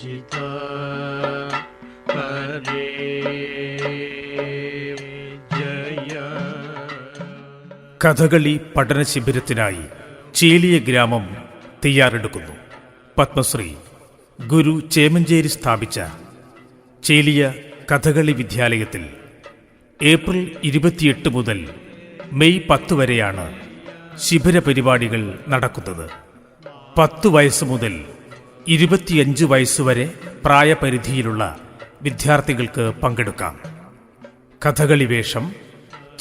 പൂജിത ഹരേ ജയ. കഥകളി പഠന ശിബിരത്തിനായി ചേലിയ ഗ്രാമം തയ്യാറെടുക്കുന്നു. പത്മശ്രീ ഗുരു ചേമഞ്ചേരി സ്ഥാപിച്ച ചേലിയ കഥകളി വിദ്യാലയത്തിൽ ഏപ്രിൽ 28 മുതൽ മെയ് 10 വരെയാണ് ശിബിര പരിപാടികൾ നടക്കുന്നത്. 10 വയസ്സ് മുതൽ 25 വയസ്സുവരെ പ്രായപരിധിയിലുള്ള വിദ്യാർത്ഥികൾക്ക് പങ്കെടുക്കാം. കഥകളി വേഷം,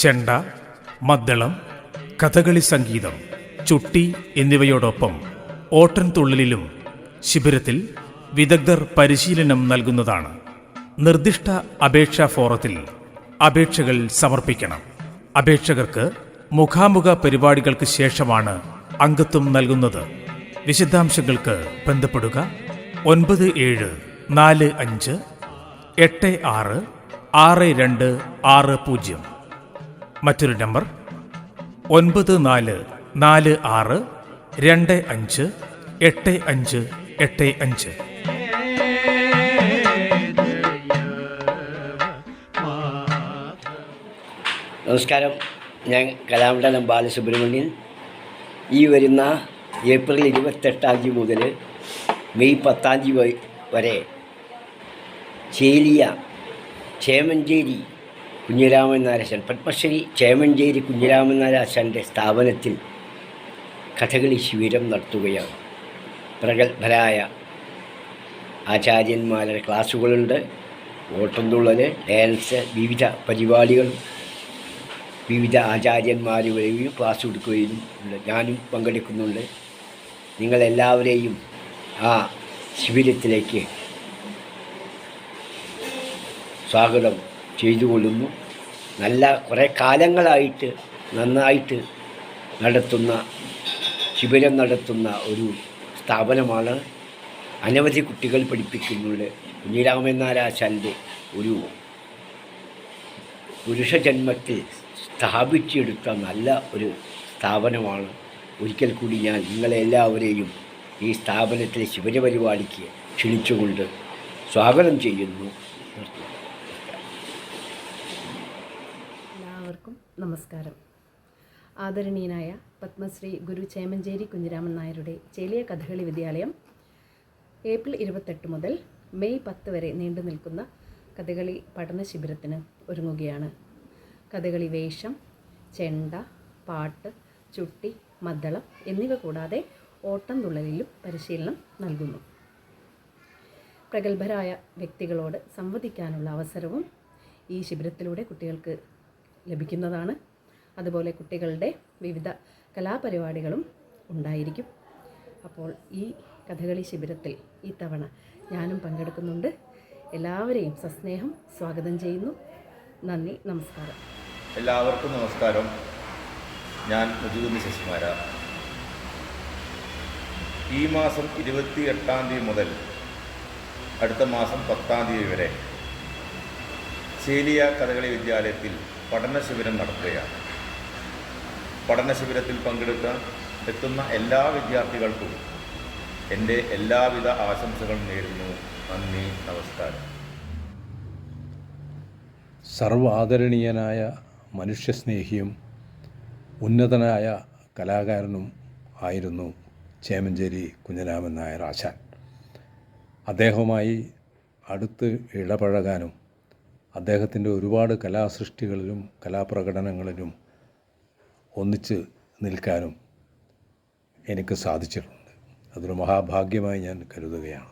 ചെണ്ട, മദ്ദളം, കഥകളി സംഗീതം, ചുട്ടി എന്നിവയോടൊപ്പം ഓട്ടൻതുള്ളലിലും ശിബിരത്തിൽ വിദഗ്ധർ പരിശീലനം നൽകുന്നതാണ്. നിർദ്ദിഷ്ട അപേക്ഷാ ഫോറത്തിൽ അപേക്ഷകൾ സമർപ്പിക്കണം. അപേക്ഷകർക്ക് മുഖാമുഖ പരിപാടികൾക്ക് ശേഷമാണ് അംഗത്വം നൽകുന്നത്. വിശദാംശങ്ങൾക്ക് ബന്ധപ്പെടുക 9775866260. മറ്റൊരു നമ്പർ 9446258585. നമസ്കാരം, ഞാൻ കലാമണ്ഡലം ബാലസുബ്രഹ്മണ്യൻ. ഈ വരുന്ന ഏപ്രിൽ 28 മുതൽ മെയ് 10 വരെ ചേലിയ ചേമഞ്ചേരി കുഞ്ഞിരാമൻ നായരാശാൻ, പത്മശ്രീ ചേമഞ്ചേരി കുഞ്ഞിരാമൻ നായരാശാൻ്റെ സ്ഥാപനത്തിൽ കഥകളി ശിബിരം നടത്തുകയാണ്. പ്രഗത്ഭരായ ആചാര്യന്മാരുടെ ക്ലാസ്സുകളുണ്ട്. ഓട്ടംതുള്ളൽ, ഡാൻസ്, വിവിധ പരിപാടികളും വിവിധ ആചാര്യന്മാർ വരെയും ക്ലാസ് കൊടുക്കുകയും ഉണ്ട്. ഞാനും പങ്കെടുക്കുന്നുണ്ട്. നിങ്ങളെല്ലാവരെയും ആ ശിബിരത്തിലേക്ക് സ്വാഗതം ചെയ്തുകൊള്ളുന്നു. നല്ല കുറേ കാലങ്ങളായിട്ട് നന്നായിട്ട് ശിബിരം നടത്തുന്ന ഒരു സ്ഥാപനമാണ്. അനവധി കുട്ടികൾ പഠിപ്പിക്കുന്നുണ്ട്. കുഞ്ഞിരാമൻ നായരാശാൻ്റെ ഒരു പുരുഷജന്മത്തിൽ സ്ഥാപിച്ചെടുത്ത നല്ല ഒരു സ്ഥാപനമാണ്. ഒരിക്കൽ കൂടി ഞാൻ നിങ്ങളെല്ലാവരെയും ഈ സ്ഥാപനത്തിലെ ശിബിര പരിപാടിക്ക് ക്ഷണിച്ചുകൊണ്ട് സ്വാഗതം ചെയ്യുന്നു. എല്ലാവർക്കും നമസ്കാരം. ആദരണീയനായ പത്മശ്രീ ഗുരു ചേമഞ്ചേരി കുഞ്ഞിരാമൻ നായരുടെ ചേലിയ കഥകളി വിദ്യാലയം ഏപ്രിൽ 28 മുതൽ മെയ് 10 വരെ നീണ്ടു നിൽക്കുന്ന കഥകളി പഠന ശിബിരത്തിന് ഒരുങ്ങുകയാണ്. കഥകളി വേഷം, ചെണ്ട, പാട്ട്, ചുട്ടി, മദ്ദളം എന്നിവ കൂടാതെ ഓട്ടംതുള്ളലിലും പരിശീലനം നൽകുന്നു. പ്രഗത്ഭരായ വ്യക്തികളോട് സംവദിക്കാനുള്ള അവസരവും ഈ ശിബിരത്തിലൂടെ കുട്ടികൾക്ക് ലഭിക്കുന്നതാണ്. അതുപോലെ കുട്ടികളുടെ വിവിധ കലാപരിപാടികളും ഉണ്ടായിരിക്കും. അപ്പോൾ ഈ കഥകളി ശിബിരത്തിൽ ഈ തവണ ഞാനും പങ്കെടുക്കുന്നുണ്ട്. എല്ലാവരെയും സസ്നേഹം സ്വാഗതം ചെയ്യുന്നു. നന്ദി, നമസ്കാരം. എല്ലാവർക്കും നമസ്കാരം. ഞാൻ മുജീബ് ശശിമാര. ഈ മാസം 28 മുതൽ അടുത്ത മാസം 10 വരെ ചേലിയ കഥകളി വിദ്യാലയത്തിൽ പഠന ശിബിരം നടത്തുകയാണ്. പഠന ശിബിരത്തിൽ പങ്കെടുക്കാൻ എത്തുന്ന എല്ലാ വിദ്യാർത്ഥികൾക്കും എൻ്റെ എല്ലാവിധ ആശംസകളും നേരുന്നു. നന്ദി, നമസ്കാരം. സർവ്വ ആദരണീയനായ മനുഷ്യസ്നേഹിയും ഉന്നതനായ കലാകാരനും ആയിരുന്നു ചേമഞ്ചേരി കുഞ്ഞിരാമൻ നായർ ആശാൻ. അദ്ദേഹവുമായി അടുത്ത് ഇടപഴകാനും അദ്ദേഹത്തിൻ്റെ ഒരുപാട് കലാസൃഷ്ടികളിലും കലാപ്രകടനങ്ങളിലും ഒന്നിച്ച് നിൽക്കാനും എനിക്ക് സാധിച്ചിട്ടുണ്ട്. അതൊരു മഹാഭാഗ്യമായി ഞാൻ കരുതുകയാണ്.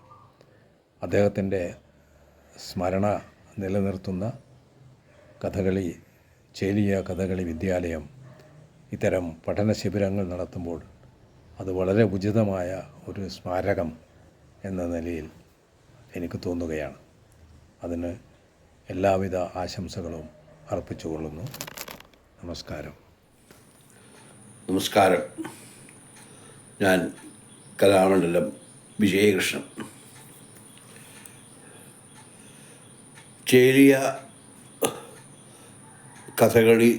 അദ്ദേഹത്തിൻ്റെ സ്മരണ നിലനിർത്തുന്ന കഥകളി ചേലിയ കഥകളി വിദ്യാലയം ഇത്തരം പഠന ശിബിരങ്ങൾ നടത്തുമ്പോൾ അത് വളരെ ഉചിതമായ ഒരു സ്മാരകം എന്ന നിലയിൽ എനിക്ക് തോന്നുകയാണ്. അതിന് എല്ലാവിധ ആശംസകളും അർപ്പിച്ചുകൊള്ളുന്നു. നമസ്കാരം. നമസ്കാരം. ഞാൻ കലാമണ്ഡലം വിജയകൃഷ്ണൻ. ചേലിയ കഥകളി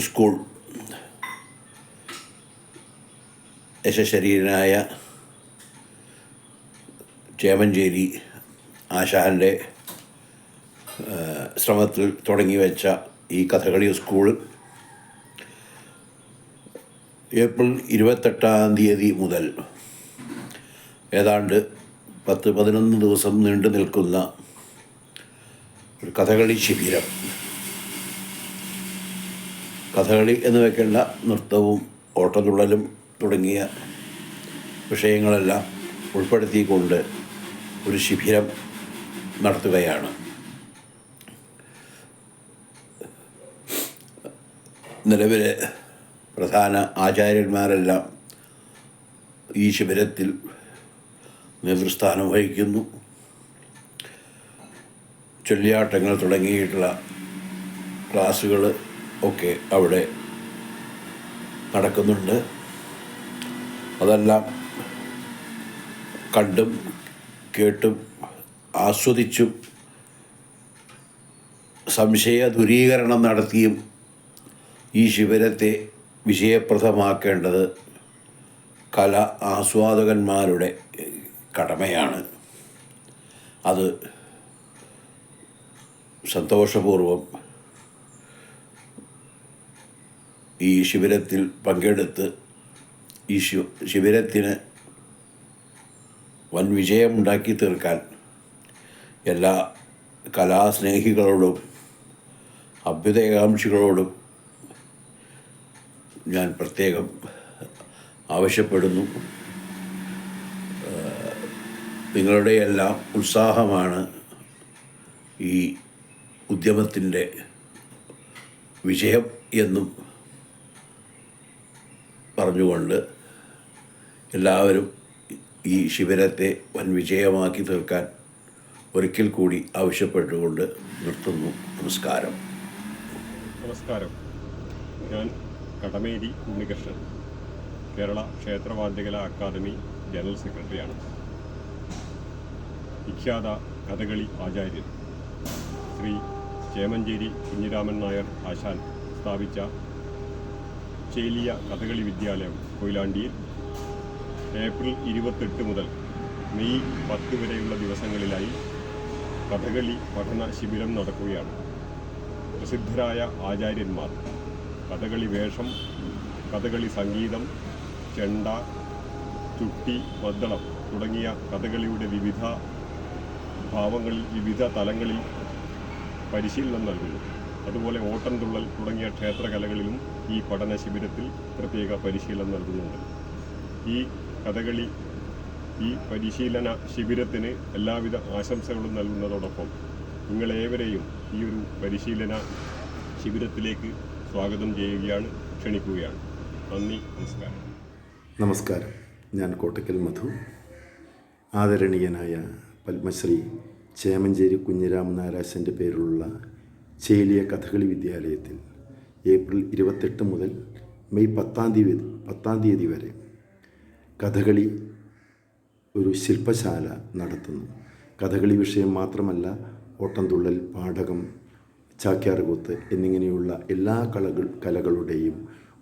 സ്കൂൾ യശശരീരനായ ചേമഞ്ചേരി ആശാൻ്റെ ശ്രമത്തിൽ തുടങ്ങി വെച്ച ഈ കഥകളി സ്കൂൾ ഏപ്രിൽ 28 മുതൽ ഏതാണ്ട് 10-11 ദിവസം നീണ്ടു നിൽക്കുന്ന ഒരു കഥകളി ശിബിരം, കഥകളി എന്ന് വെക്കേണ്ട നൃത്തവും ഓട്ടത്തുള്ളലും തുടങ്ങിയ വിഷയങ്ങളെല്ലാം ഉൾപ്പെടുത്തിക്കൊണ്ട് ഒരു ശിബിരം നടത്തുകയാണ്. നിലവിലെ പ്രധാന ആചാര്യന്മാരെല്ലാം ഈ ശിബിരത്തിൽ നേതൃസ്ഥാനം വഹിക്കുന്നു. ചൊല്ലിയാട്ടങ്ങൾ തുടങ്ങിയിട്ടുള്ള ക്ലാസ്സുകൾ ഒക്കെ അവിടെ നടക്കുന്നുണ്ട്. അതെല്ലാം കണ്ടും കേട്ടും ആസ്വദിച്ചും സംശയ ദൂരീകരണം നടത്തിയും ഈ ശിബിരത്തെ വിജയപ്രദമാക്കേണ്ടത് കല ആസ്വാദകന്മാരുടെ കടമയാണ്. അത് സന്തോഷപൂർവം ഈ ശിബിരത്തിൽ പങ്കെടുത്ത് ഈ ശിബിരത്തിന് വൻ വിജയമുണ്ടാക്കി തീർക്കാൻ എല്ലാ കലാസ്നേഹികളോടും അഭ്യുദയകാംക്ഷികളോടും ഞാൻ പ്രത്യേകം ആവശ്യപ്പെടുന്നു. നിങ്ങളുടെ എല്ലാം ഉത്സാഹമാണ് ഈ ഉദ്യമത്തിൻ്റെ വിജയം എന്നും പറഞ്ഞുകൊണ്ട് എല്ലാവരും ഈ ശിബിരത്തെ വൻ വിജയമാക്കി തീർക്കാൻ ഒരിക്കൽ കൂടി ആവശ്യപ്പെട്ടുകൊണ്ട് നിർത്തുന്നു. നമസ്കാരം. നമസ്കാരം. ഞാൻ കടമേരി ഉണ്ണികൃഷ്ണൻ, കേരള ക്ഷേത്രവാദ്യകല അക്കാദമി ജനറൽ സെക്രട്ടറിയാണ്. വിഖ്യാത കഥകളി ആചാര്യൻ ശ്രീ ചേമഞ്ചേരി കുഞ്ഞിരാമൻ നായർ ആശാൻ സ്ഥാപിച്ച ചേലിയ കഥകളി വിദ്യാലയം കൊയിലാണ്ടിയിൽ ഏപ്രിൽ 28 മുതൽ മെയ് 10 വരെയുള്ള ദിവസങ്ങളിലായി കഥകളി പഠന ശിബിരം നടക്കുകയാണ്. പ്രസിദ്ധരായ ആചാര്യന്മാർ കഥകളി വേഷം, കഥകളി സംഗീതം, ചെണ്ട, ചുട്ടി, മദ്ദളം തുടങ്ങിയ കഥകളിയുടെ വിവിധ ഭാവങ്ങളിൽ, വിവിധ തലങ്ങളിൽ പരിശീലനം നൽകുന്നു. അതുപോലെ ഓട്ടംതുള്ളൽ തുടങ്ങിയ ക്ഷേത്രകലകളിലും ഈ പഠന ശിബിരത്തിൽ പ്രത്യേക പരിശീലനം നൽകുന്നുണ്ട്. ഈ കഥകളി ഈ പരിശീലന ശിബിരത്തിന് എല്ലാവിധ ആശംസകളും നൽകുന്നതോടൊപ്പം നിങ്ങളേവരെയും ഈ ഒരു പരിശീലന ശിബിരത്തിലേക്ക് സ്വാഗതം ചെയ്യുകയാണ്, ക്ഷണിക്കുകയാണ്. നന്ദി, നമസ്കാരം. നമസ്കാരം. ഞാൻ കോട്ടക്കൽ മധു. ആദരണീയനായ പത്മശ്രീ ചേമഞ്ചേരി കുഞ്ഞിരാമൻ നായരാശൻ്റെ പേരിലുള്ള ചേലിയ കഥകളി വിദ്യാലയത്തിൽ ഏപ്രിൽ 28 മുതൽ മെയ് 10 തീയതി വരെ കഥകളി ഒരു ശില്പശാല നടത്തുന്നു. കഥകളി വിഷയം മാത്രമല്ല, ഓട്ടംതുള്ളൽ, പാഠകം, ചാക്യാർകൂത്ത് എന്നിങ്ങനെയുള്ള എല്ലാ കലകളുടെയും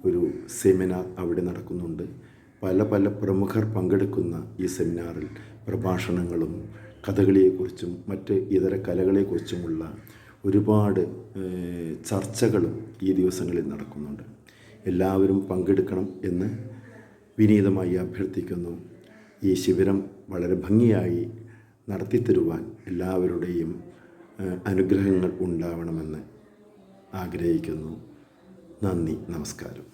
ഒരു സെമിനാർ അവിടെ നടക്കുന്നുണ്ട്. പല പ്രമുഖർ പങ്കെടുക്കുന്ന ഈ സെമിനാറിൽ പ്രഭാഷണങ്ങളും കഥകളിയെക്കുറിച്ചും മറ്റ് ഇതര കലകളെക്കുറിച്ചുമുള്ള ഒരുപാട് ചർച്ചകളും ഈ ദിവസങ്ങളിൽ നടക്കുന്നുണ്ട്. എല്ലാവരും പങ്കെടുക്കണം എന്ന് വിനീതമായി അഭ്യർത്ഥിക്കുന്നു. ഈ ശിബിരം വളരെ ഭംഗിയായി നടത്തിത്തരുവാൻ എല്ലാവരുടെയും അനുഗ്രഹങ്ങൾ ഉണ്ടാവണമെന്ന് ആഗ്രഹിക്കുന്നു. നന്ദി, നമസ്കാരം.